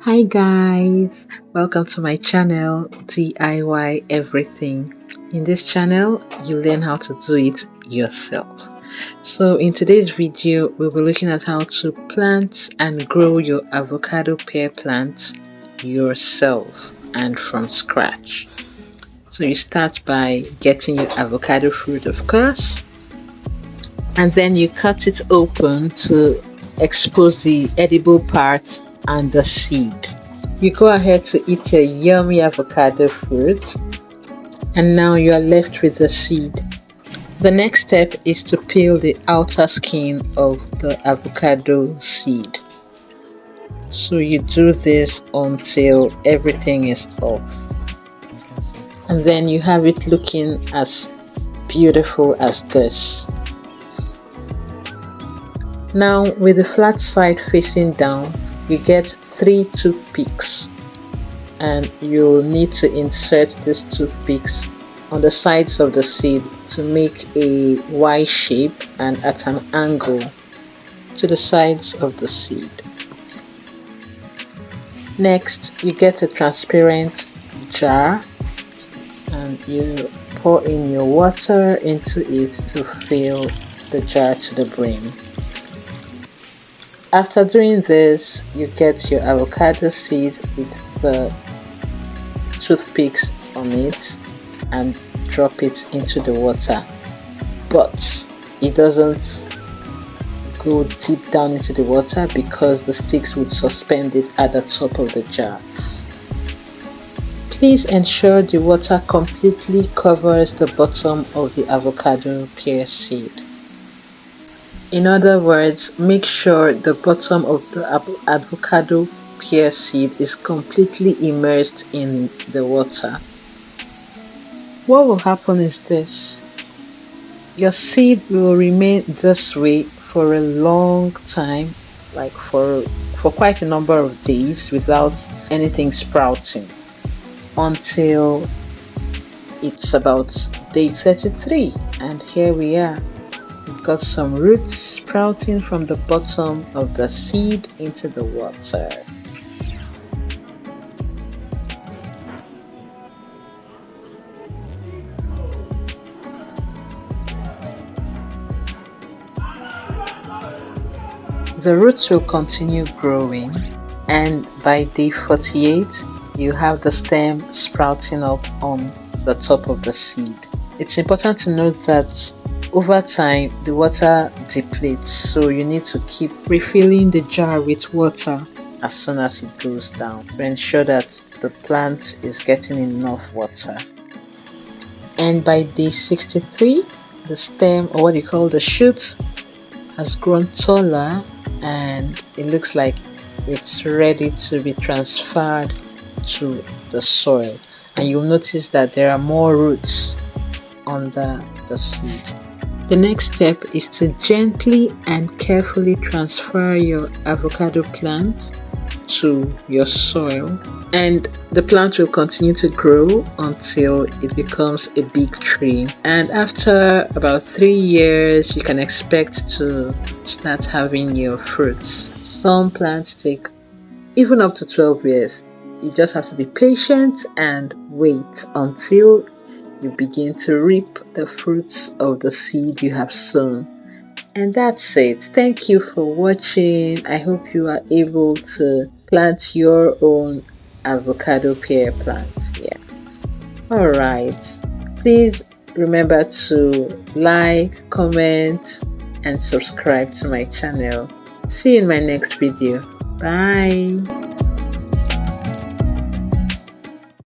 Hi guys, welcome to my channel DIY Everything. In this channel, you learn how to do it yourself. So in today's video, we'll be looking at how to plant and grow your avocado pear plant yourself and from scratch. So you start by getting your avocado fruit, of course, and then you cut it open to expose the edible part and the seed. You go ahead to eat your yummy avocado fruit, and now you are left with the seed. The next step is to peel the outer skin of the avocado seed. So you do this until everything is off, and then you have it looking as beautiful as this. Now, with the flat side facing down, you get 3 toothpicks, and you'll need to insert these toothpicks on the sides of the seed to make a Y shape and at an angle to the sides of the seed. Next, you get a transparent jar and you pour in your water into it to fill the jar to the brim. After doing this, you get your avocado seed with the toothpicks on it and drop it into the water, but it doesn't go deep down into the water because the sticks would suspend it at the top of the jar. Please ensure the water completely covers the bottom of the avocado pear seed. In other words, make sure the bottom of the avocado pear seed is completely immersed in the water. What will happen is this: your seed will remain this way for a long time, like for quite a number of days without anything sprouting, until it's about day 33, and here we are. We've got some roots sprouting from the bottom of the seed into the water. The roots will continue growing, and by day 48, you have the stem sprouting up on the top of the seed. It's important to note that over time the water depletes, so you need to keep refilling the jar with water as soon as it goes down to ensure that the plant is getting enough water. And by day 63, the stem, or what you call the shoot, has grown taller and it looks like it's ready to be transferred to the soil, and you'll notice that there are more roots under the seed. The next step is to gently and carefully transfer your avocado plant to your soil, and the plant will continue to grow until it becomes a big tree. And after about 3 years, you can expect to start having your fruits. Some plants take even up to 12 years. You just have to be patient and wait until you begin to reap the fruits of the seed you have sown. And that's it. Thank you for watching. I hope you are able to plant your own avocado pear plant. Yeah. Alright. Please remember to like, comment, and subscribe to my channel. See you in my next video. Bye.